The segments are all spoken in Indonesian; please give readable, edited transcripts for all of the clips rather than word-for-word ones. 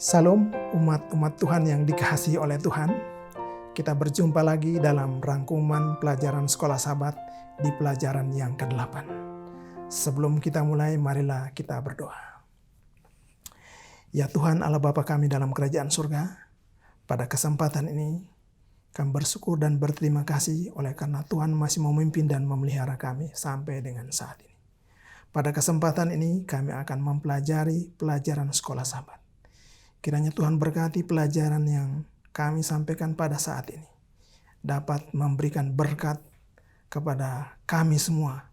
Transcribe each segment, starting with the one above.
Salam umat-umat Tuhan yang dikasihi oleh Tuhan. Kita berjumpa lagi dalam rangkuman pelajaran Sekolah Sabat di pelajaran yang ke-8. Sebelum kita mulai, marilah kita berdoa. Ya Tuhan Allah Bapa kami dalam kerajaan surga, pada kesempatan ini kami bersyukur dan berterima kasih oleh karena Tuhan masih memimpin dan memelihara kami sampai dengan saat ini. Pada kesempatan ini kami akan mempelajari pelajaran Sekolah Sabat. Kiranya Tuhan berkati pelajaran yang kami sampaikan pada saat ini dapat memberikan berkat kepada kami semua,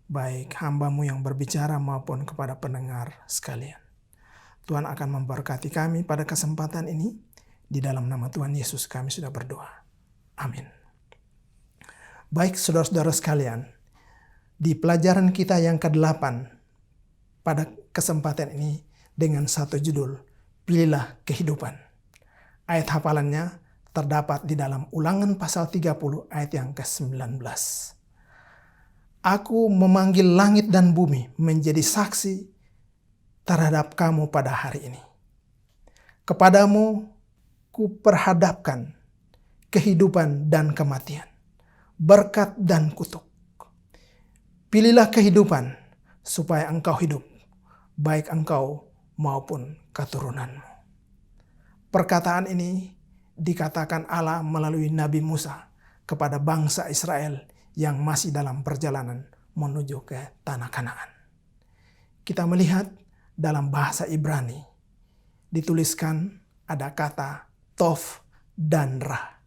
baik hamba-Mu yang berbicara maupun kepada pendengar sekalian. Tuhan akan memberkati kami pada kesempatan ini. Di dalam nama Tuhan Yesus kami sudah berdoa. Amin. Baik saudara-saudara sekalian, di pelajaran kita yang ke-8 pada kesempatan ini dengan satu judul, Pilihlah Kehidupan. Ayat hafalannya terdapat di dalam Ulangan pasal 30 ayat yang ke-19. Aku memanggil langit dan bumi menjadi saksi terhadap kamu pada hari ini. Kepadamu kuperhadapkan kehidupan dan kematian, berkat dan kutuk. Pilihlah kehidupan supaya engkau hidup, baik engkau maupun keturunanmu. Perkataan ini dikatakan Allah melalui Nabi Musa kepada bangsa Israel yang masih dalam perjalanan menuju ke tanah Kanaan. Kita melihat dalam bahasa Ibrani dituliskan ada kata tov dan rah.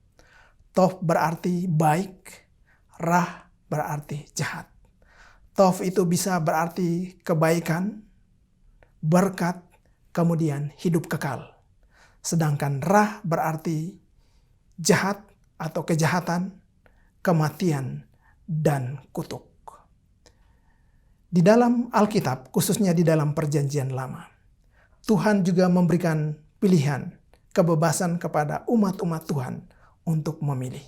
Tov berarti baik, rah berarti jahat. Tov itu bisa berarti kebaikan, berkat, kemudian hidup kekal. Sedangkan rah berarti jahat atau kejahatan, kematian, dan kutuk. Di dalam Alkitab, khususnya di dalam Perjanjian Lama, Tuhan juga memberikan pilihan, kebebasan kepada umat-umat Tuhan untuk memilih.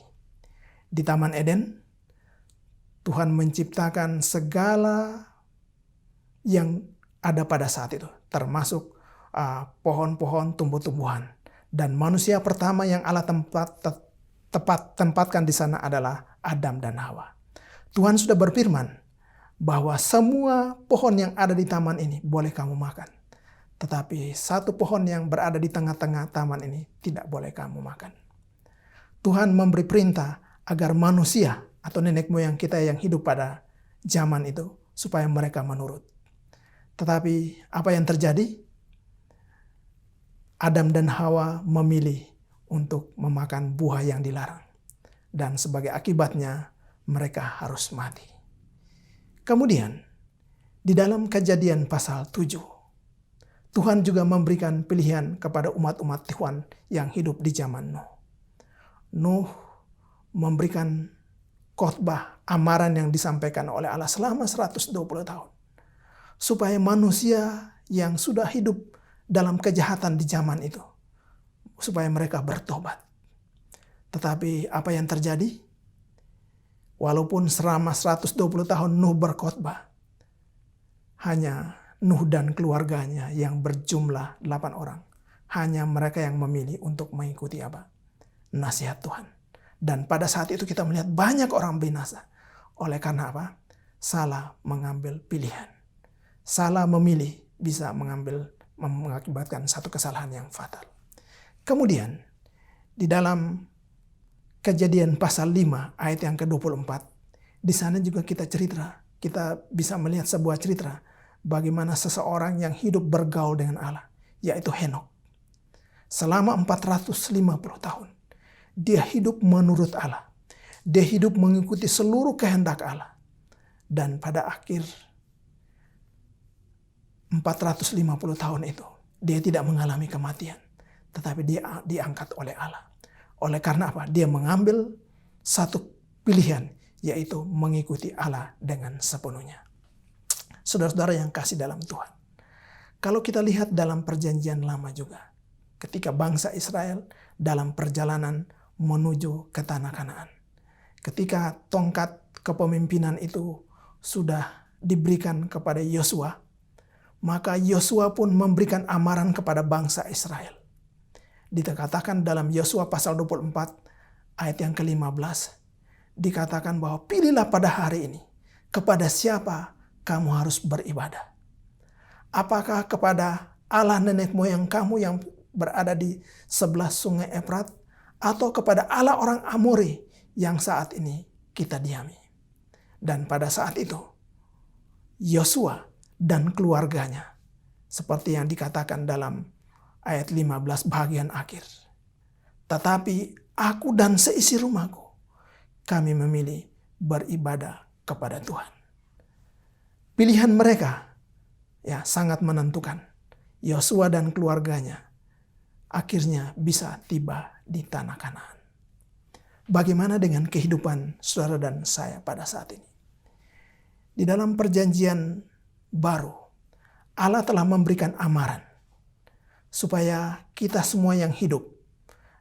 Di Taman Eden, Tuhan menciptakan segala yang ada pada saat itu, termasuk pohon-pohon, tumbuh-tumbuhan. Dan manusia pertama yang Allah tempatkan di sana adalah Adam dan Hawa. Tuhan sudah berfirman bahwa semua pohon yang ada di taman ini boleh kamu makan. Tetapi satu pohon yang berada di tengah-tengah taman ini tidak boleh kamu makan. Tuhan memberi perintah agar manusia atau nenek moyang kita yang hidup pada zaman itu supaya mereka menurut. Tetapi apa yang terjadi? Adam dan Hawa memilih untuk memakan buah yang dilarang. Dan sebagai akibatnya mereka harus mati. Kemudian di dalam Kejadian pasal 7, Tuhan juga memberikan pilihan kepada umat-umat Tuhan yang hidup di zaman Nuh. Nuh memberikan khotbah amaran yang disampaikan oleh Allah selama 120 tahun. Supaya manusia yang sudah hidup dalam kejahatan di zaman itu, supaya mereka bertobat. Tetapi apa yang terjadi? Walaupun selama 120 tahun Nuh berkhotbah, hanya Nuh dan keluarganya yang berjumlah 8 orang. Hanya mereka yang memilih untuk mengikuti apa? Nasihat Tuhan. Dan pada saat itu kita melihat banyak orang binasa. Oleh karena apa? Salah mengambil pilihan. Salah memilih bisa mengakibatkan satu kesalahan yang fatal. Kemudian di dalam Kejadian pasal 5 ayat yang ke-24, di sana juga kita bisa melihat sebuah cerita bagaimana seseorang yang hidup bergaul dengan Allah, yaitu Henokh. Selama 450 tahun dia hidup menurut Allah. Dia hidup mengikuti seluruh kehendak Allah. Dan pada akhir 450 tahun itu, dia tidak mengalami kematian. Tetapi dia diangkat oleh Allah. Oleh karena apa? Dia mengambil satu pilihan, yaitu mengikuti Allah dengan sepenuhnya. Saudara-saudara yang kasih dalam Tuhan. Kalau kita lihat dalam Perjanjian Lama juga, ketika bangsa Israel dalam perjalanan menuju ke tanah Kanaan. Ketika tongkat kepemimpinan itu sudah diberikan kepada Yosua, maka Yosua pun memberikan amaran kepada bangsa Israel. Dikatakan dalam Yosua pasal 24 ayat yang ke-15. Dikatakan bahwa pilihlah pada hari ini kepada siapa kamu harus beribadah. Apakah kepada Allah nenek moyang kamu yang berada di sebelah sungai Efrat, atau kepada Allah orang Amori yang saat ini kita diami. Dan pada saat itu Yosua dan keluarganya, seperti yang dikatakan dalam ayat 15 bagian akhir. Tetapi aku dan seisi rumahku, kami memilih beribadah kepada Tuhan. Pilihan mereka sangat menentukan. Yosua dan keluarganya akhirnya bisa tiba di tanah Kanaan. Bagaimana dengan kehidupan saudara dan saya pada saat ini? Di dalam perjanjian baru, Allah telah memberikan amaran supaya kita semua yang hidup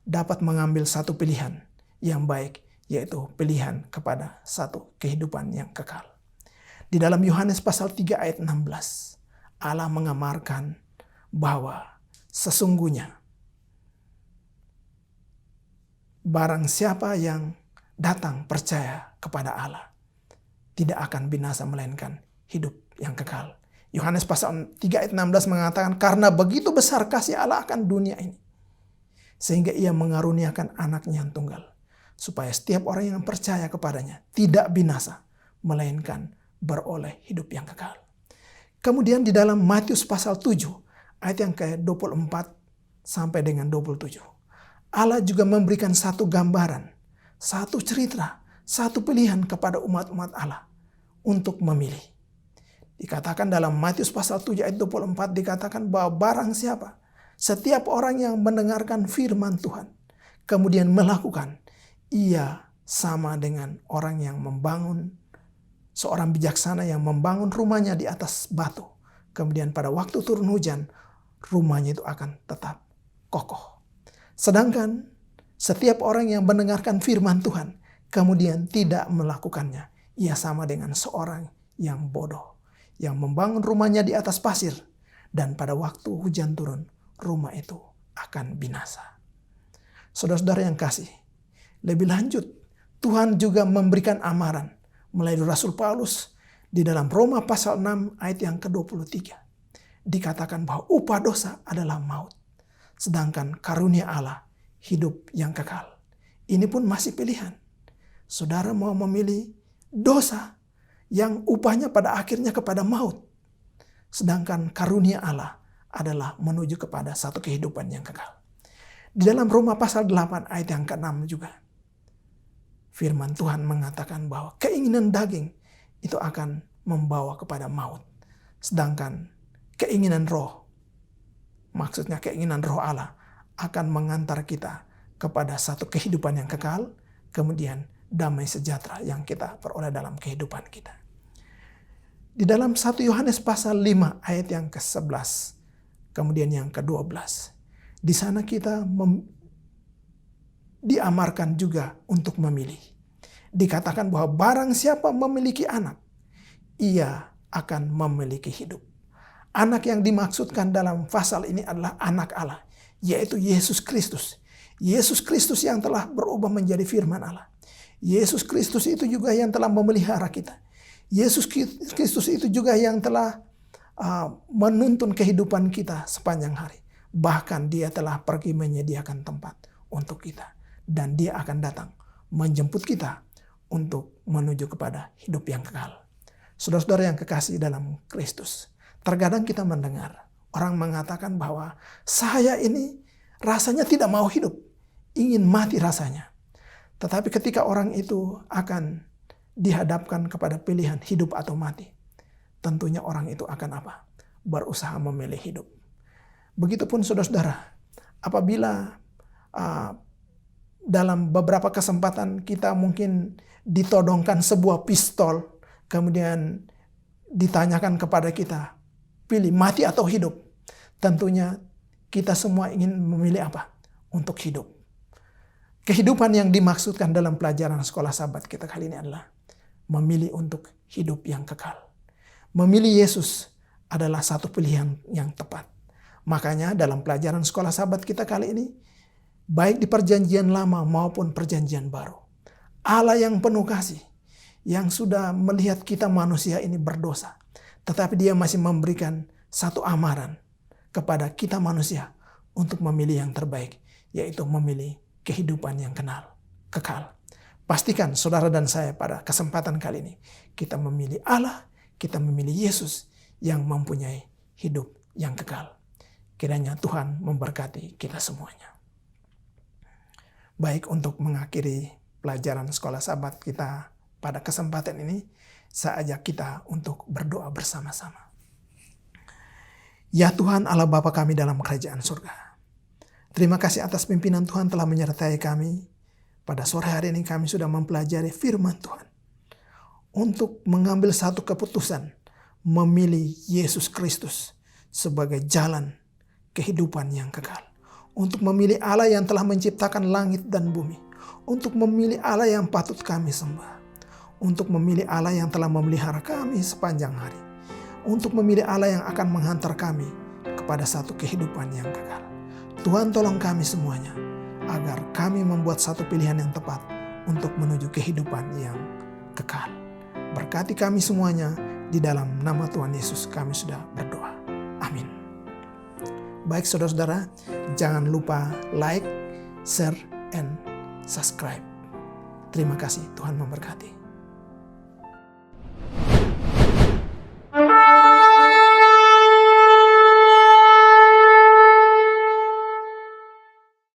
dapat mengambil satu pilihan yang baik, yaitu pilihan kepada satu kehidupan yang kekal. Di dalam Yohanes pasal 3 ayat 16, Allah mengamarkan bahwa sesungguhnya barang siapa yang datang percaya kepada Allah tidak akan binasa melainkan hidup yang kekal. Yohanes pasal 3 ayat 16 mengatakan, karena begitu besar kasih Allah akan dunia ini, sehingga ia mengaruniakan anaknya yang tunggal, supaya setiap orang yang percaya kepadanya tidak binasa, melainkan beroleh hidup yang kekal. Kemudian di dalam Matius pasal 7 ayat yang ke-24 sampai dengan 27. Allah juga memberikan satu gambaran, satu cerita, satu pilihan kepada umat-umat Allah untuk memilih. Dikatakan dalam Matius pasal 7 ayat 24 dikatakan bahwa barang siapa, setiap orang yang mendengarkan firman Tuhan kemudian melakukan, ia sama dengan orang yang membangun, seorang bijaksana yang membangun rumahnya di atas batu. Kemudian pada waktu turun hujan, rumahnya itu akan tetap kokoh. Sedangkan setiap orang yang mendengarkan firman Tuhan kemudian tidak melakukannya, ia sama dengan seorang yang bodoh, yang membangun rumahnya di atas pasir, dan pada waktu hujan turun, rumah itu akan binasa. Saudara-saudara yang kasih, lebih lanjut, Tuhan juga memberikan amaran melalui Rasul Paulus di dalam Roma pasal 6 ayat yang ke-23. Dikatakan bahwa upah dosa adalah maut, sedangkan karunia Allah hidup yang kekal. Ini pun masih pilihan. Saudara mau memilih dosa yang upahnya pada akhirnya kepada maut, sedangkan karunia Allah adalah menuju kepada satu kehidupan yang kekal. Di dalam Roma pasal 8 ayat yang ke-6 juga, firman Tuhan mengatakan bahwa keinginan daging itu akan membawa kepada maut, sedangkan keinginan roh, maksudnya keinginan roh Allah, akan mengantar kita kepada satu kehidupan yang kekal, kemudian damai sejahtera yang kita peroleh dalam kehidupan kita. Di dalam 1 Yohanes pasal 5 ayat yang ke-11, kemudian yang ke-12, di sana kita diamarkan juga untuk memilih. Dikatakan bahwa barang siapa memiliki anak, ia akan memiliki hidup. Anak yang dimaksudkan dalam pasal ini adalah anak Allah, yaitu Yesus Kristus. Yesus Kristus yang telah berubah menjadi firman Allah. Yesus Kristus itu juga yang telah memelihara kita. Yesus Kristus itu juga yang telah menuntun kehidupan kita sepanjang hari. Bahkan dia telah pergi menyediakan tempat untuk kita. Dan dia akan datang menjemput kita untuk menuju kepada hidup yang kekal. Saudara-saudara yang kekasih dalam Kristus, terkadang kita mendengar orang mengatakan bahwa saya ini rasanya tidak mau hidup, ingin mati rasanya. Tetapi ketika orang itu akan dihadapkan kepada pilihan hidup atau mati, tentunya orang itu akan apa? Berusaha memilih hidup. Begitupun saudara-saudara, apabila dalam beberapa kesempatan kita mungkin ditodongkan sebuah pistol, kemudian ditanyakan kepada kita, pilih mati atau hidup. Tentunya kita semua ingin memilih apa? Untuk hidup. Kehidupan yang dimaksudkan dalam pelajaran sekolah sahabat kita kali ini adalah memilih untuk hidup yang kekal. Memilih Yesus adalah satu pilihan yang tepat. Makanya dalam pelajaran sekolah sahabat kita kali ini, baik di perjanjian lama maupun perjanjian baru. Allah yang penuh kasih, yang sudah melihat kita manusia ini berdosa, tetapi Dia masih memberikan satu amaran kepada kita manusia untuk memilih yang terbaik, yaitu memilih kehidupan yang kekal. Pastikan saudara dan saya pada kesempatan kali ini, kita memilih Allah, kita memilih Yesus yang mempunyai hidup yang kekal. Kiranya Tuhan memberkati kita semuanya. Baik, untuk mengakhiri pelajaran sekolah Sabat kita pada kesempatan ini, saya ajak kita untuk berdoa bersama-sama. Ya Tuhan Allah Bapa kami dalam kerajaan surga, terima kasih atas pimpinan Tuhan telah menyertai kami. Pada sore hari ini kami sudah mempelajari firman Tuhan untuk mengambil satu keputusan, memilih Yesus Kristus sebagai jalan kehidupan yang kekal. Untuk memilih Allah yang telah menciptakan langit dan bumi. Untuk memilih Allah yang patut kami sembah. Untuk memilih Allah yang telah memelihara kami sepanjang hari. Untuk memilih Allah yang akan menghantar kami kepada satu kehidupan yang kekal. Tuhan tolong kami semuanya, agar kami membuat satu pilihan yang tepat untuk menuju kehidupan yang kekal. Berkati kami semuanya, di dalam nama Tuhan Yesus kami sudah berdoa. Amin. Baik saudara-saudara, jangan lupa like, share, and subscribe. Terima kasih, Tuhan memberkati.